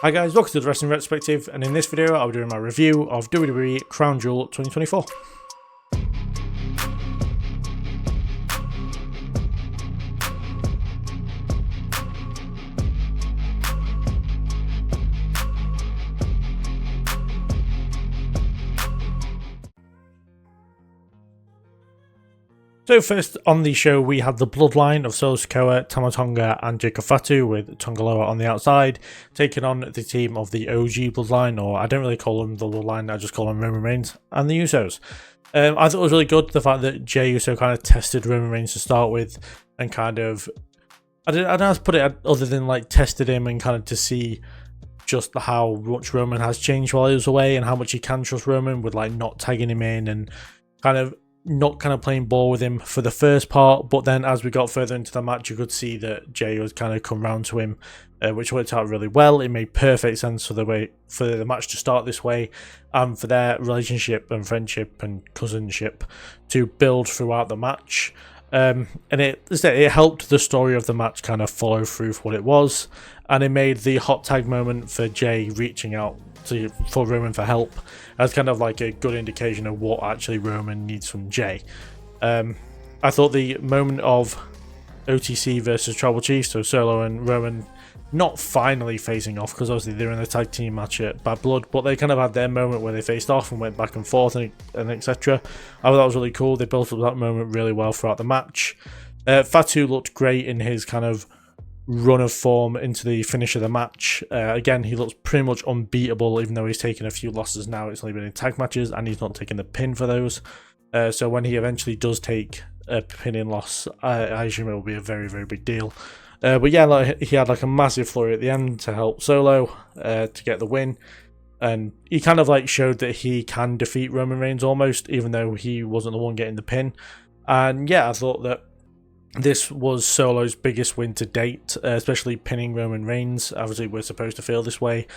Hi guys, welcome to the Wrestling Retrospective, and in this video I'll be doing my review of WWE Crown Jewel 2024. So first on the show we had the bloodline of Solo Sikoa, Tama Tonga and Jacob Fatu, with Tongaloa on the outside taking on the team of the OG bloodline, or I don't really call them the bloodline, I just call them Roman Reigns and the Usos. I thought it was really good the fact that Jey Uso kind of tested Roman Reigns to start with, and kind of, I don't know how to put it other than like tested him and kind of to see just how much Roman has changed while he was away and how much he can trust Roman with like not tagging him in and kind of not playing ball with him for the first part. But then as we got further into the match, you could see that Jey was kind of come round to him, which worked out really well. It made perfect sense for the match to start this way, and for their relationship and friendship and cousinship to build throughout the match. And it helped the story of the match kind of follow through for what it was, and it made the hot tag moment for Jey reaching out for Roman for help as kind of like a good indication of what actually Roman needs from Jey. I thought the moment of OTC versus Tribal Chief, so Solo and Roman not finally facing off, because obviously they're in a tag team match at Bad Blood, but they kind of had their moment where they faced off and went back and forth and etc. I thought that was really cool. They built up that moment really well throughout the match. Fatu looked great in his kind of run of form into the finish of the match. Again, he looks pretty much unbeatable, even though he's taken a few losses now. It's only been in tag matches and he's not taking the pin for those. So when he eventually does take a pinning loss, I assume it will be a very, very big deal. But yeah, like, he had like a massive flurry at the end to help Solo to get the win. And he kind of like showed that he can defeat Roman Reigns almost, even though he wasn't the one getting the pin. And yeah, I thought that this was Solo's biggest win to date, especially pinning Roman Reigns. Obviously, we're supposed to feel this way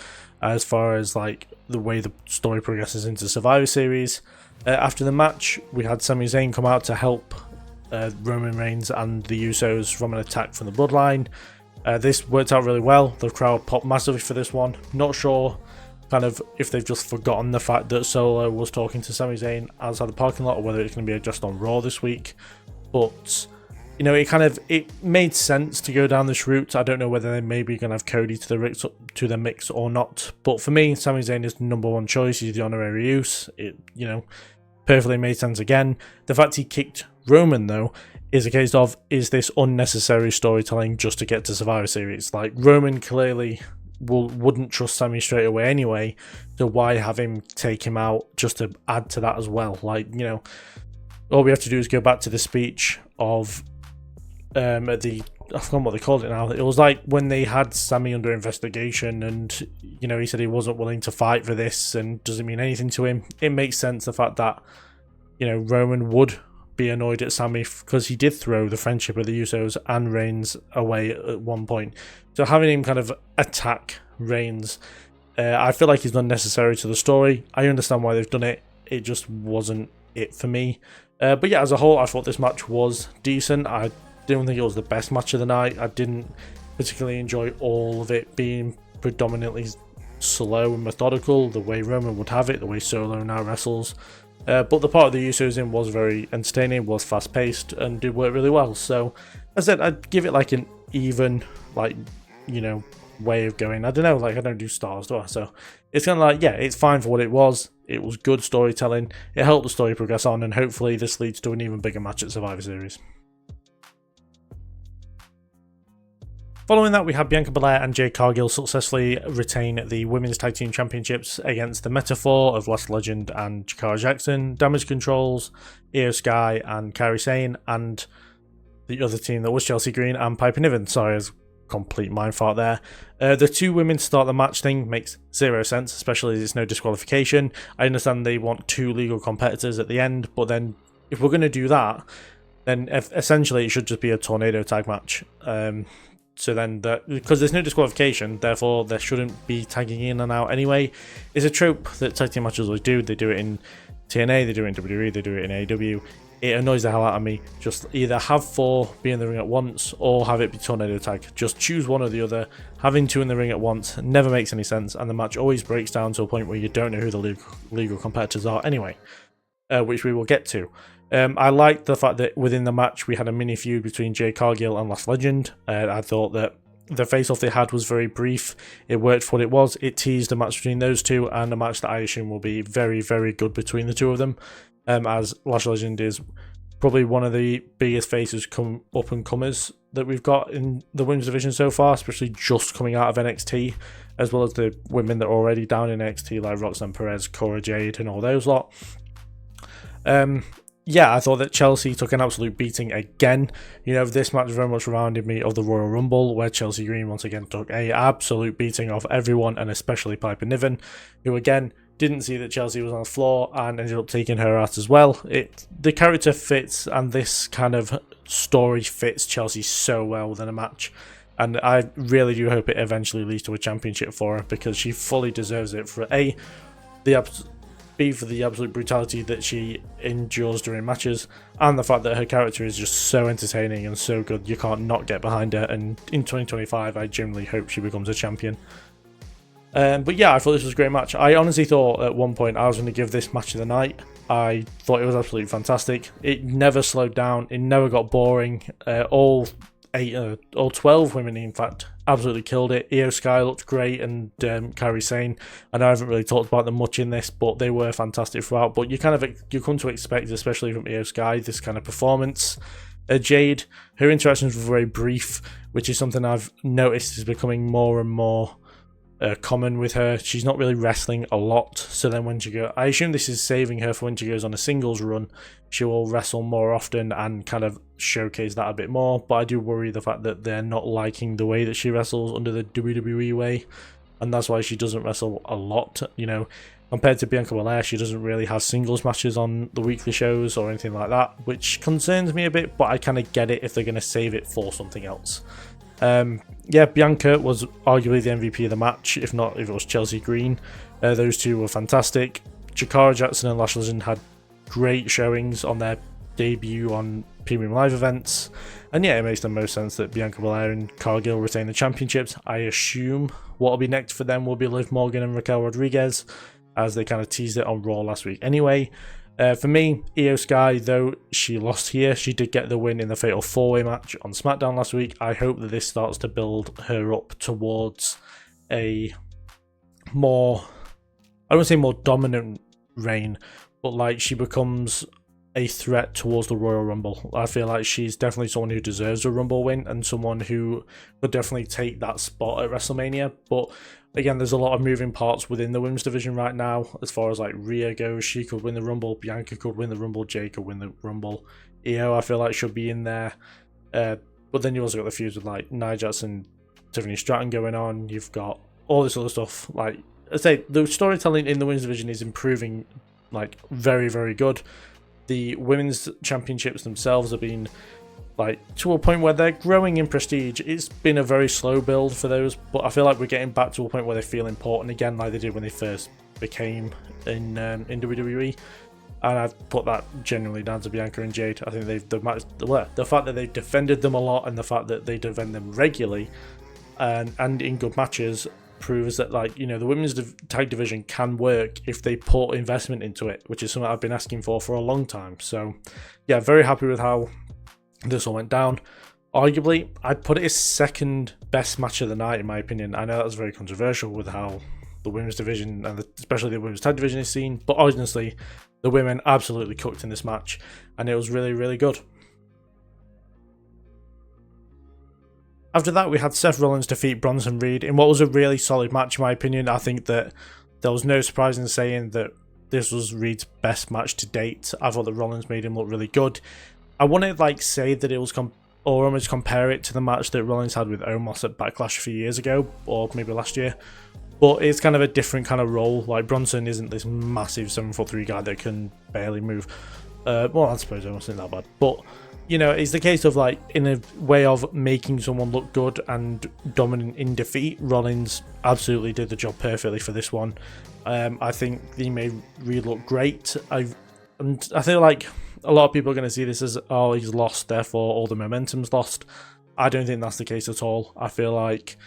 as far as like the way the story progresses into Survivor Series. After the match, we had Sami Zayn come out to help Roman Reigns and the Usos from an attack from the Bloodline. This worked out really well. The crowd popped massively for this one. Not sure kind of if they've just forgotten the fact that Solo was talking to Sami Zayn outside the parking lot, or whether it's going to be just on Raw this week. But you know, it made sense to go down this route. I don't know whether they maybe going to have Cody to the mix or not. But for me, Sami Zayn is the number one choice. He's the honorary use. It, you know, perfectly made sense again. The fact he kicked Roman, though, is a case of, is this unnecessary storytelling just to get to Survivor Series? Like, Roman clearly wouldn't trust Sami straight away anyway, so why have him take him out just to add to that as well? Like, you know, all we have to do is go back to the speech of I forgot what they called it now. It was like when they had Sami under investigation, and you know, he said he wasn't willing to fight for this and doesn't mean anything to him. It makes sense, the fact that, you know, Roman would be annoyed at Sami because he did throw the friendship of the Usos and Reigns away at one point. So having him kind of attack Reigns, I feel like is unnecessary to the story. I understand why they've done it. It just wasn't it for me. But yeah, as a whole, I thought this match was decent. I don't think it was the best match of the night. I didn't particularly enjoy all of it being predominantly slow and methodical, the way Roman would have it, the way Solo now wrestles. But the part of the Usos in was very entertaining, was fast paced, and did work really well. So, as I said, I'd give it like an even, like, you know, way of going. I don't know, like, I don't do stars, do I? So it's kind of like, yeah, it's fine for what it was. It was good storytelling. It helped the story progress on, and hopefully this leads to an even bigger match at Survivor Series. Following that, we had Bianca Belair and Jade Cargill successfully retain the Women's Tag Team Championships against the Metaphor of Last Legend and Jakara Jackson, Damage Controls, Io Sky and Kairi Sane, and the other team that was Chelsea Green and Piper Niven. Sorry, it's complete mind fart there. The two women start the match thing makes zero sense, especially as it's no disqualification. I understand they want two legal competitors at the end, but then if we're going to do that, then essentially it should just be a tornado tag match. So then, because there's no disqualification, therefore there shouldn't be tagging in and out anyway. It's a trope that tag team matches always do. They do it in TNA, they do it in WWE, they do it in AEW. it annoys the hell out of me. Just either have 4 be in the ring at once or have it be tornado tag. Just choose one or the other. Having 2 in the ring at once never makes any sense, and the match always breaks down to a point where you don't know who the legal competitors are anyway, which we will get to. I liked the fact that within the match we had a mini feud between Jade Cargill and Last Legend. I thought that the face-off they had was very brief. It worked for what it was. It teased a match between those two, and a match that I assume will be very, very good between the two of them, as Last Legend is probably one of the biggest faces up-and-comers that we've got in the women's division so far, especially just coming out of NXT, as well as the women that are already down in NXT, like Roxanne Perez, Cora Jade, and all those lot. Yeah, I thought that Chelsea took an absolute beating again. You know, this match very much reminded me of the Royal Rumble, where Chelsea Green once again took an absolute beating of everyone, and especially Piper Niven, who again didn't see that Chelsea was on the floor and ended up taking her out as well. The character fits, and this kind of story fits Chelsea so well within a match. And I really do hope it eventually leads to a championship for her, because she fully deserves it for for the absolute brutality that she endures during matches, and the fact that her character is just so entertaining and so good, you can't not get behind her. And in 2025, I genuinely hope she becomes a champion. But yeah, I thought this was a great match. I honestly thought at one point I was going to give this match of the night. I thought it was absolutely fantastic. It never slowed down. It never got boring. All 12 women, in fact, absolutely killed it. Io Sky looked great, and Kairi Sane. I know I haven't really talked about them much in this, but they were fantastic throughout. But you come to expect, especially from Io Sky, this kind of performance. Jade, her interactions were very brief, which is something I've noticed is becoming more and more common with her. She's not really wrestling a lot, so then when I assume this is saving her for when she goes on a singles run. She will wrestle more often and kind of showcase that a bit more, but I do worry the fact that they're not liking the way that she wrestles under the WWE way, and that's why she doesn't wrestle a lot. You know, compared to Bianca Belair, she doesn't really have singles matches on the weekly shows or anything like that, which concerns me a bit, but I kind of get it if they're going to save it for something else. Yeah, Bianca was arguably the MVP of the match, if it was Chelsea Green. Those two were fantastic. Jakara Jackson and Lash Legend had great showings on their debut on Premium Live events, and yeah, it makes the most sense that Bianca Belair and Cargill retain the championships. I assume what will be next for them will be Liv Morgan and Raquel Rodriguez, as they kind of teased it on Raw last week anyway. For me, Io Sky, though she lost here, she did get the win in the Fatal 4-Way match on SmackDown last week. I hope that this starts to build her up towards a more, I wouldn't say more dominant reign, but like she becomes a threat towards the Royal Rumble. I feel like she's definitely someone who deserves a Rumble win, and someone who could definitely take that spot at WrestleMania. But again, there's a lot of moving parts within the women's division right now. As far as like Rhea goes, she could win the Rumble, Bianca could win the Rumble, Jay could win the Rumble. Io, I feel like, should be in there. But then you also got the feuds with like Nia Jackson, Tiffany Stratton going on. You've got all this other stuff. Like I say, the storytelling in the women's division is improving, like very, very good. The women's championships themselves have been like to a point where they're growing in prestige. It's been a very slow build for those, but I feel like we're getting back to a point where they feel important again, like they did when they first became in WWE. And I've put that genuinely down to Bianca and Jade. I think the fact that they've defended them a lot, and the fact that they defend them regularly and in good matches, proves that, like, you know, the women's tag division can work if they put investment into it, which is something I've been asking for a long time. So yeah, very happy with how this all went down. Arguably, I'd put it as second best match of the night in my opinion. I know that's very controversial with how the women's division and especially the women's tag division is seen, but honestly, the women absolutely cooked in this match, and it was really, really good. After that, we had Seth Rollins defeat Bronson Reed in what was a really solid match in my opinion. I think that there was no surprise in saying that this was Reed's best match to date. I thought that Rollins made him look really good. I want to like say that it was or almost compare it to the match that Rollins had with Omos at Backlash a few years ago, or maybe last year. But it's kind of a different kind of role. Like, Bronson isn't this massive 7'3" guy that can barely move. Well, I suppose Omos isn't that bad, but you know, it's the case of like, in a way of making someone look good and dominant in defeat, Rollins absolutely did the job perfectly for this one. I think he made Reed look great. I feel like a lot of people are going to see this as, oh, he's lost, therefore all the momentum's lost. I don't think that's the case at all. I feel like,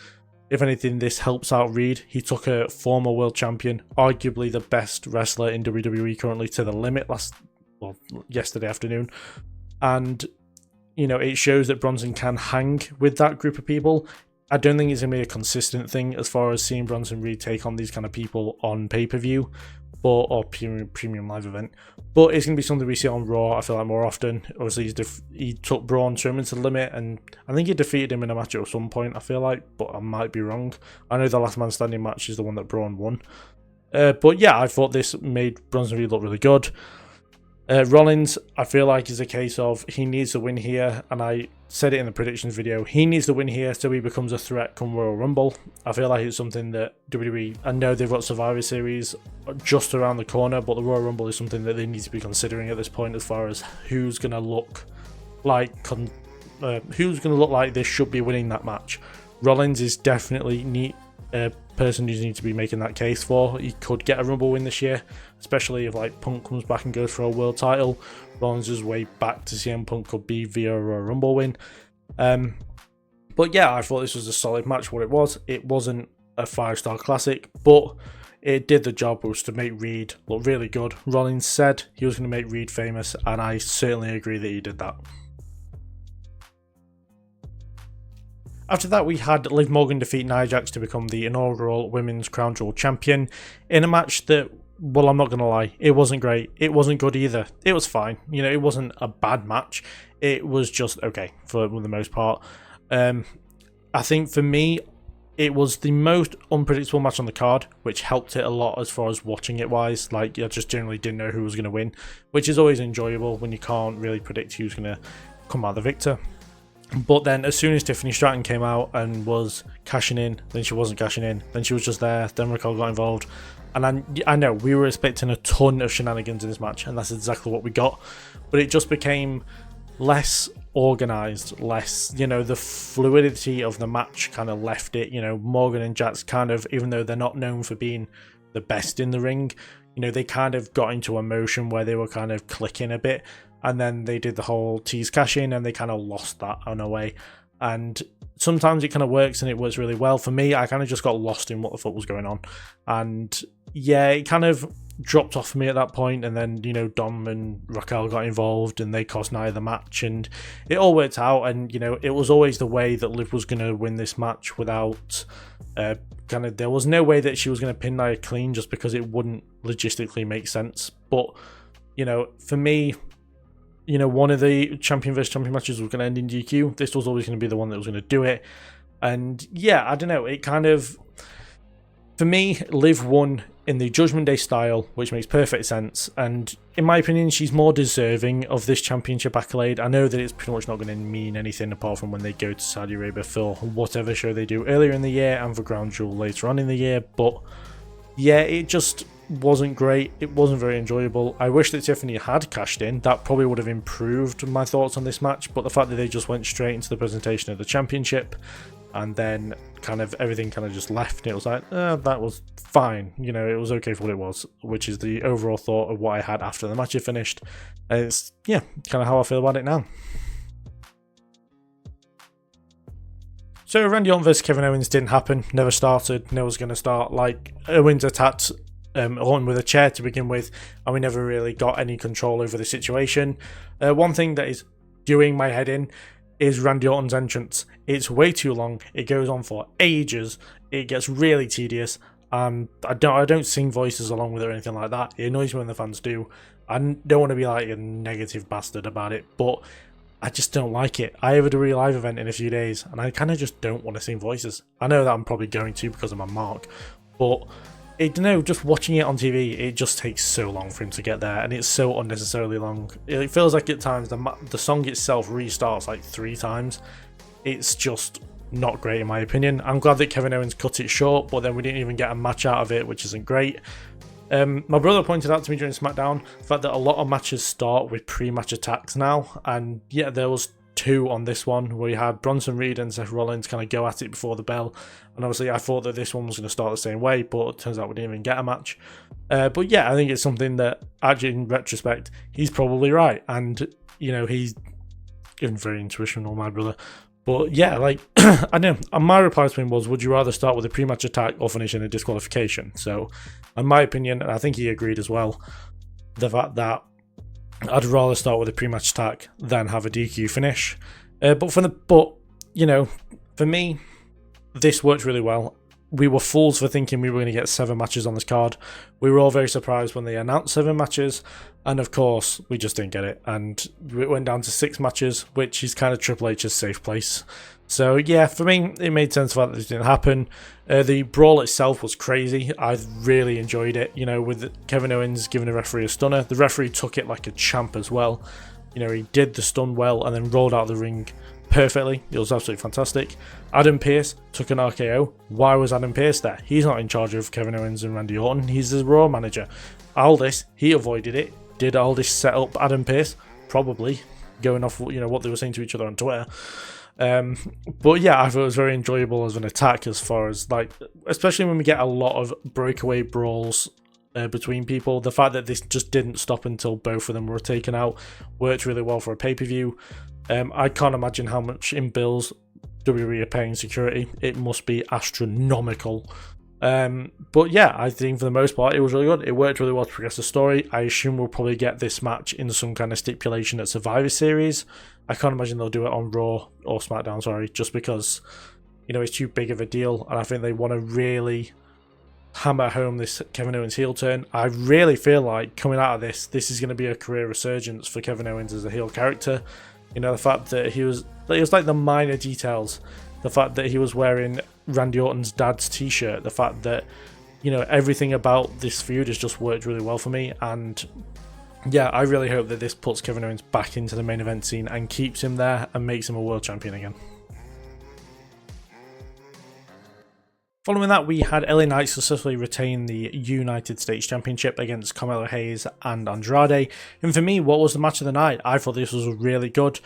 if anything, this helps out Reed. He took a former world champion, arguably the best wrestler in WWE currently, to the limit yesterday afternoon. And, you know, it shows that Bronson can hang with that group of people. I don't think it's going to be a consistent thing as far as seeing Bronson Reed take on these kind of people on pay-per-view or premium live event. But it's going to be something we see on Raw, I feel like, more often. Obviously, he took Braun Strowman to the limit, and I think he defeated him in a match at some point, I feel like, but I might be wrong. I know the last man standing match is the one that Braun won. But yeah, I thought this made Bronson Reed look really good. Rollins, I feel like, is a case of he needs to win here, and I said it in the predictions video, he needs to win here so he becomes a threat come Royal Rumble. I feel like it's something that WWE, I know they've got Survivor Series just around the corner, but the Royal Rumble is something that they need to be considering at this point as far as who's going to look like they should be winning that match. Rollins is definitely a person you need to be making that case for. He could get a Rumble win this year, especially if like Punk comes back and goes for a world title. Rollins' way back to CM Punk could be via a Rumble win. But yeah, I thought this was a solid match. What it wasn't a 5-star classic, but it did the job, was to make Reed look really good. Rollins said he was going to make Reed famous, and I certainly agree that he did that. After that, we had Liv Morgan defeat Nia Jax to become the inaugural Women's Crown Jewel champion in a match that, well, I'm not going to lie, it wasn't great. It wasn't good either. It was fine. You know, it wasn't a bad match. It was just okay for the most part. I think for me, it was the most unpredictable match on the card, which helped it a lot as far as watching it wise. Like, I just generally didn't know who was going to win, which is always enjoyable when you can't really predict who's going to come out the victor. But then as soon as Tiffany Stratton came out and was cashing in, then she wasn't cashing in, then she was just there, then Raquel got involved. And I know we were expecting a ton of shenanigans in this match, and that's exactly what we got. But it just became less organised, less, you know, the fluidity of the match kind of left it. You know, Morgan and Jax kind of, even though they're not known for being the best in the ring, you know, they kind of got into a motion where they were kind of clicking a bit. And then they did the whole tease cash in, and they kind of lost that in a way. And sometimes it kind of works, and it works really well. For me, I kind of just got lost in what the fuck was going on. And yeah, it kind of dropped off for me at that point. And then, you know, Dom and Raquel got involved, and they cost Nia the match. And it all worked out. And, you know, it was always the way that Liv was going to win this match without there was no way that she was going to pin Nia clean, just because it wouldn't logistically make sense. But, you know, for me, you know, one of the champion versus champion matches was going to end in DQ. This was always going to be the one that was going to do it. And yeah, I don't know. It kind of, for me, Liv won in the Judgment Day style, which makes perfect sense. And in my opinion, she's more deserving of this championship accolade. I know that it's pretty much not going to mean anything apart from when they go to Saudi Arabia for whatever show they do earlier in the year and for Crown Jewel later on in the year. But yeah, it just wasn't great. It wasn't very enjoyable. I wish that Tiffany had cashed in. That probably would have improved my thoughts on this match, but the fact that they just went straight into the presentation of the championship and then kind of everything kind of just left, it was like, that was fine. You know, it was okay for what it was, which is the overall thought of what I had after the match had finished. And it's, yeah, kind of how I feel about it now. So Randy Orton versus Kevin Owens didn't happen, never started, never was going to start. Like, Owens attacked Orton with a chair to begin with, and we never really got any control over the situation. One thing that is doing my head in is Randy Orton's entrance. It's way too long. It goes on for ages. It gets really tedious. I don't sing voices along with it or anything like that. It annoys me when the fans do. I don't want to be like a negative bastard about it, but I just don't like it. I have a WWE live event in a few days, and I kind of just don't want to sing voices. I know that I'm probably going to because I'm a mark, but just watching it on TV, it just takes so long for him to get there, and it's so unnecessarily long. It feels like at times the song itself restarts like 3 times. It's just not great in my opinion. I'm glad that Kevin Owens cut it short, but then we didn't even get a match out of it, which isn't great. My brother pointed out to me during SmackDown the fact that a lot of matches start with pre-match attacks now, and yeah, there was 2 on this one, where you had Bronson Reed and Seth Rollins kind of go at it before the bell. And obviously I thought that this one was going to start the same way, but it turns out we didn't even get a match. But yeah, I think it's something that actually in retrospect, he's probably right. And, you know, he's very intuitional, my brother. But yeah, like, I know, and my reply to him was, would you rather start with a pre-match attack or finish in a disqualification? So, in my opinion, and I think he agreed as well, the fact that I'd rather start with a pre-match attack than have a DQ finish. But you know, for me, this worked really well. We were fools for thinking we were going to get 7 matches on this card. We were all very surprised when they announced 7 matches, and of course, we just didn't get it. And it went down to 6 matches, which is kind of Triple H's safe place. So yeah, for me, it made sense that this didn't happen. The brawl itself was crazy. I really enjoyed it. You know, with Kevin Owens giving the referee a stunner. The referee took it like a champ as well. You know, he did the stun well and then rolled out the ring perfectly. It was absolutely fantastic. Adam Pearce took an RKO. Why was Adam Pearce there? He's not in charge of Kevin Owens and Randy Orton. He's the Raw manager. Aldis, he avoided it. Did Aldis set up Adam Pearce? Probably. Going off, you know, what they were saying to each other on Twitter. But yeah, I thought it was very enjoyable as an attack, as far as, like, especially when we get a lot of breakaway brawls between people. The fact that this just didn't stop until both of them were taken out worked really well for a pay-per-view. I can't imagine how much in bills WWE are paying security. It must be astronomical. But yeah, I think for the most part it was really good. It worked really well to progress the story. I assume we'll probably get this match in some kind of stipulation at Survivor Series. I can't imagine they'll do it on Raw or SmackDown, sorry, just because, you know, it's too big of a deal, and I think they want to really hammer home this Kevin Owens heel turn. I really feel like coming out of this is going to be a career resurgence for Kevin Owens as a heel character. You know, the fact that it was like the minor details. The fact that he was wearing Randy Orton's dad's t-shirt. The fact that, you know, everything about this feud has just worked really well for me. And yeah, I really hope that this puts Kevin Owens back into the main event scene and keeps him there and makes him a world champion again. Following that, we had LA Knight successfully retain the United States Championship against Carmelo Hayes and Andrade. And for me, what was the match of the night? I thought this was really good.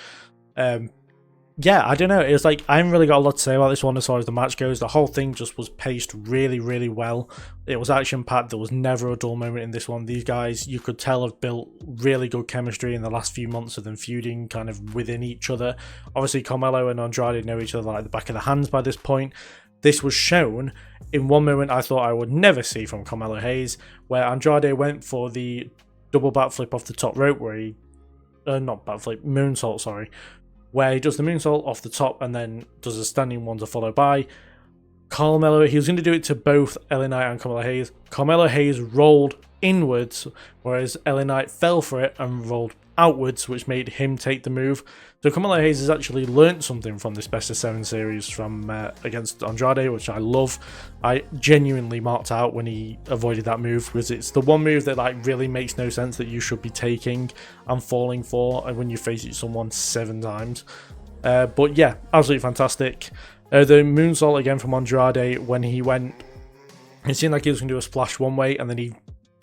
Yeah, I don't know. It was like, I haven't really got a lot to say about this one as far as the match goes. The whole thing just was paced really, really well. It was action-packed. There was never a dull moment in this one. These guys, you could tell, have built really good chemistry in the last few months of them feuding kind of within each other. Obviously, Carmelo and Andrade know each other like the back of their hands by this point. This was shown in one moment I thought I would never see from Carmelo Hayes, where Andrade went for the double backflip off the top rope, where he... not backflip, moonsault, sorry. Where he does the moonsault off the top and then does a standing one to follow by. Carmelo, he was going to do it to both LA Knight and Carmelo Hayes. Carmelo Hayes rolled inwards, whereas LA Knight fell for it and rolled outwards, which made him take the move. So Carmelo Hayes has actually learnt something from this best of 7 series from against Andrade, which I love. I genuinely marked out when he avoided that move, because it's the one move that like really makes no sense that you should be taking and falling for when you face someone 7 times. But yeah, absolutely fantastic. The moonsault again from Andrade, when he went, it seemed like he was going to do a splash one way, and then he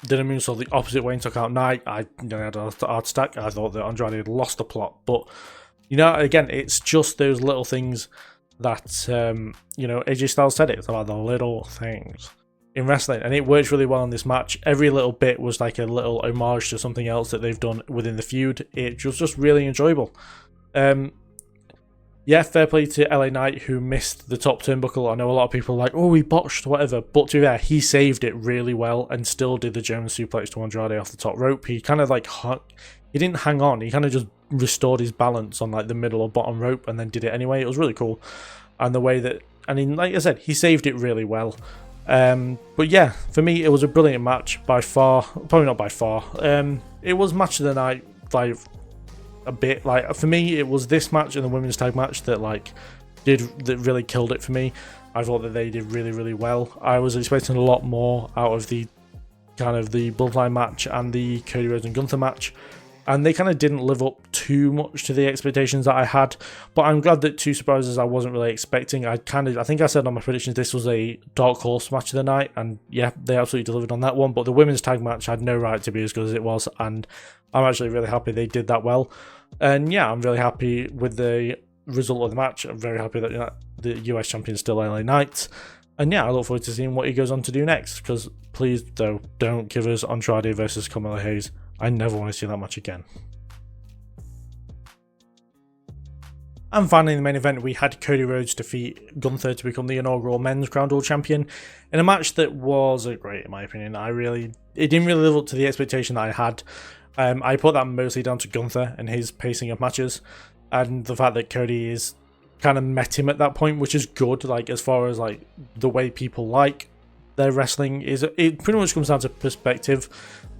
did a moonsault the opposite way and took out Knight. I had a heart attack. I thought that Andrade had lost the plot, but you know, again, it's just those little things that you know, AJ Styles said it. It's about the little things in wrestling, and it works really well in this match. Every little bit was like a little homage to something else that they've done within the feud. It was just really enjoyable. Yeah, fair play to LA Knight, who missed the top turnbuckle. I know a lot of people are like, oh, he botched, whatever. But to be fair, he saved it really well and still did the German suplex to Andrade off the top rope. He kind of like, he didn't hang on. He kind of just restored his balance on like the middle or bottom rope and then did it anyway. It was really cool. And the way that, I mean, like I said, he saved it really well. But yeah, for me, it was a brilliant match by far. Probably not by far. It was match of the night, like, a bit. Like, for me, it was this match and the women's tag match that like that really killed it for me. I thought that they did really, really well. I was expecting a lot more out of the kind of the Bloodline match and the Cody Rhodes and Gunther match, and they kind of didn't live up too much to the expectations that I had. But I'm glad that 2 surprises I wasn't really expecting. I think I said on my predictions this was a dark horse match of the night, and yeah, they absolutely delivered on that one. But the women's tag match had no right to be as good as it was, and I'm actually really happy they did that well. And yeah, I'm really happy with the result of the match. I'm very happy that the US champion is still LA Knight. And yeah, I look forward to seeing what he goes on to do next. Because please, though, don't give us Andrade versus Carmelo Hayes. I never want to see that match again. And finally, in the main event, we had Cody Rhodes defeat Gunther to become the inaugural Men's Crown Jewel champion in a match that was great, in my opinion. It didn't really live up to the expectation that I had. I put that mostly down to Gunther and his pacing of matches, and the fact that Cody is kind of met him at that point, which is good. Like, as far as like the way people like their wrestling is, it pretty much comes down to perspective.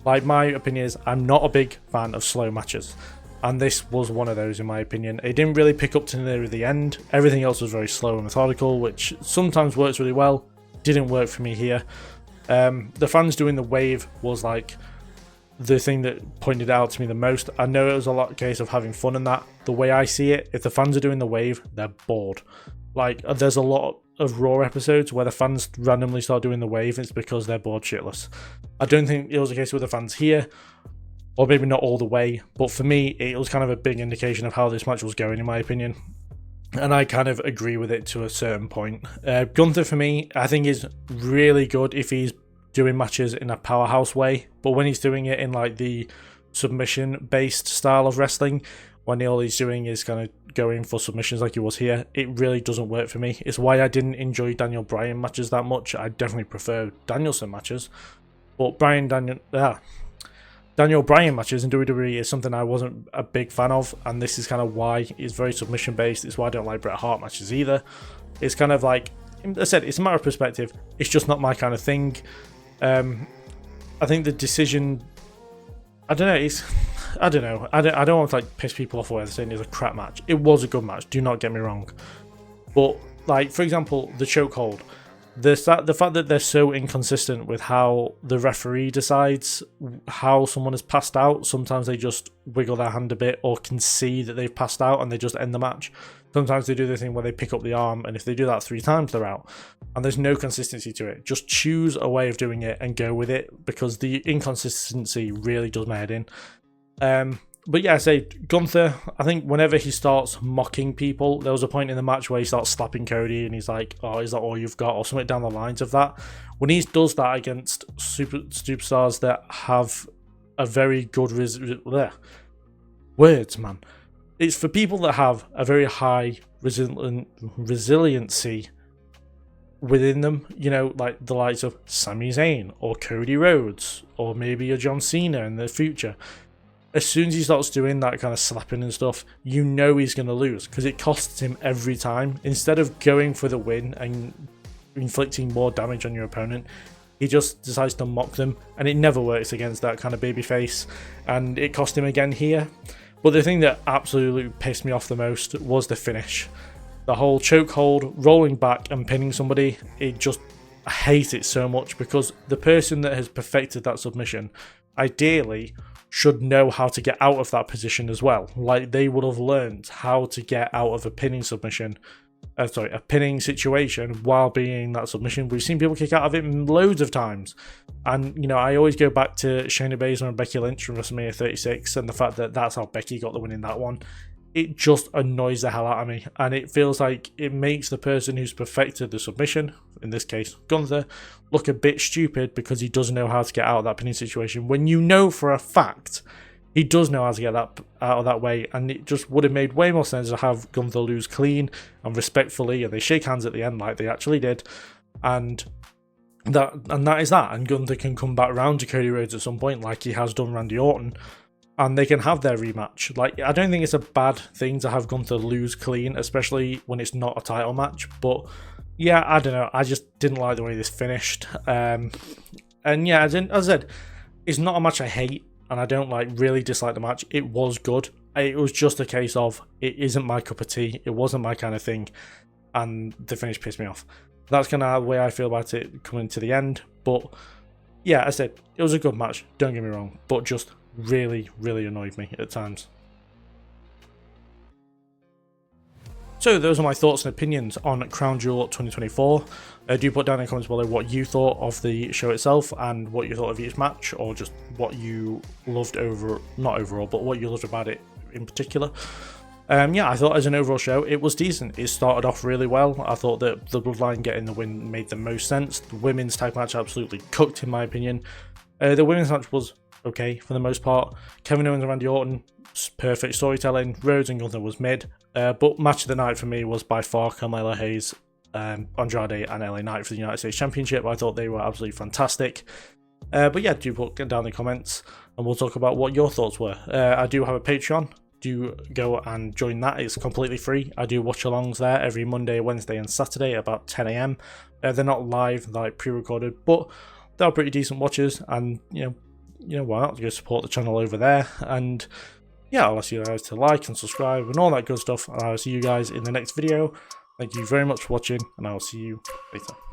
Like, my opinion is I'm not a big fan of slow matches. And this was one of those, in my opinion. It didn't really pick up to near the end. Everything else was very slow and methodical, which sometimes works really well. Didn't work for me here. The fans doing the wave was like the thing that pointed out to me the most. I know it was a lot of case of having fun in that. The way I see it, if the fans are doing the wave, they're bored. Like, there's a lot of Raw episodes where the fans randomly start doing the wave, and it's because they're bored shitless. I don't think it was the case with the fans here. Or maybe not all the way, but for me, it was kind of a big indication of how this match was going, in my opinion. And I kind of agree with it to a certain point. Gunther, for me, I think is really good if he's doing matches in a powerhouse way. But when he's doing it in like the submission-based style of wrestling, when all he's doing is kind of going for submissions like he was here, it really doesn't work for me. It's why I didn't enjoy Daniel Bryan matches that much. I definitely prefer Danielson matches. But Daniel Bryan matches in WWE is something I wasn't a big fan of, and this is kind of why it's very submission based. It's why I don't like Bret Hart matches either. It's kind of like I said, it's a matter of perspective. It's just not my kind of thing. I think the decision, I don't know. I don't want to like piss people off away saying it's a crap match. It was a good match. Do not get me wrong, but like, for example, the chokehold. The fact that they're so inconsistent with how the referee decides how someone has passed out. Sometimes they just wiggle their hand a bit or can see that they've passed out and they just end the match. Sometimes they do the thing where they pick up the arm, and if they do that 3 times, they're out. And there's no consistency to it. Just choose a way of doing it and go with it, because the inconsistency really does my head in. But yeah, I say Gunther, I think whenever he starts mocking people, there was a point in the match where he starts slapping Cody and he's like, oh, is that all you've got? Or something down the lines of that. When he does that against superstars that have a very good words, man. It's for people that have a very high resiliency within them, you know, like the likes of Sami Zayn or Cody Rhodes or maybe a John Cena in the future. As soon as he starts doing that kind of slapping and stuff, you know he's going to lose, because it costs him every time. Instead of going for the win and inflicting more damage on your opponent, he just decides to mock them, and it never works against that kind of babyface, and it cost him again here. But the thing that absolutely pissed me off the most was the finish. The whole chokehold, rolling back and pinning somebody, I hate it so much, because the person that has perfected that submission, ideally, should know how to get out of that position as well. Like, they would have learned how to get out of a pinning submission, a pinning situation while being in that submission. We've seen people kick out of it loads of times. And, you know, I always go back to Shayna Baszler and Becky Lynch from WrestleMania 36 and the fact that that's how Becky got the win in that one. It just annoys the hell out of me, and it feels like it makes the person who's perfected the submission, in this case Gunther, look a bit stupid because he doesn't know how to get out of that pinning situation, when you know for a fact he does know how to get that out of that way. And it just would have made way more sense to have Gunther lose clean and respectfully, and they shake hands at the end like they actually did, and that is that. And Gunther can come back round to Cody Rhodes at some point, like he has done Randy Orton, and they can have their rematch. Like, I don't think it's a bad thing to have Gunther lose clean, especially when it's not a title match. But yeah, I don't know. I just didn't like the way this finished. And yeah, as I said, it's not a match I hate, and I don't really dislike the match. It was good. It was just a case of it isn't my cup of tea. It wasn't my kind of thing, and the finish pissed me off. That's kind of the way I feel about it coming to the end. But yeah, I said it was a good match. Don't get me wrong, but just really annoyed me at times. So those are my thoughts and opinions on Crown Jewel 2024. Do put down in the comments below what you thought of the show itself and what you thought of each match, or just what you loved not overall, but what you loved about it in particular. Yeah, I thought as an overall show, it was decent. It started off really well. I thought that the Bloodline getting the win made the most sense. The women's tag match absolutely cooked, in my opinion. The women's match was okay for the most part. Kevin Owens and Randy Orton, perfect storytelling. Rhodes and Gunther was mid. But match of the night for me was by far Carmelo Hayes, Andrade and LA Knight for the United States Championship. I thought they were absolutely fantastic. But yeah, do put down in the comments and we'll talk about what your thoughts were. I do have a Patreon. Do go and join that. It's completely free. I do watch alongs there every Monday, Wednesday and Saturday about 10 AM. They're not live, they're like pre-recorded, but they're pretty decent watches, and you know why not go support the channel over there. And yeah, I'll ask you guys to like and subscribe and all that good stuff, and I'll see you guys in the next video. Thank you very much for watching, and I'll see you later.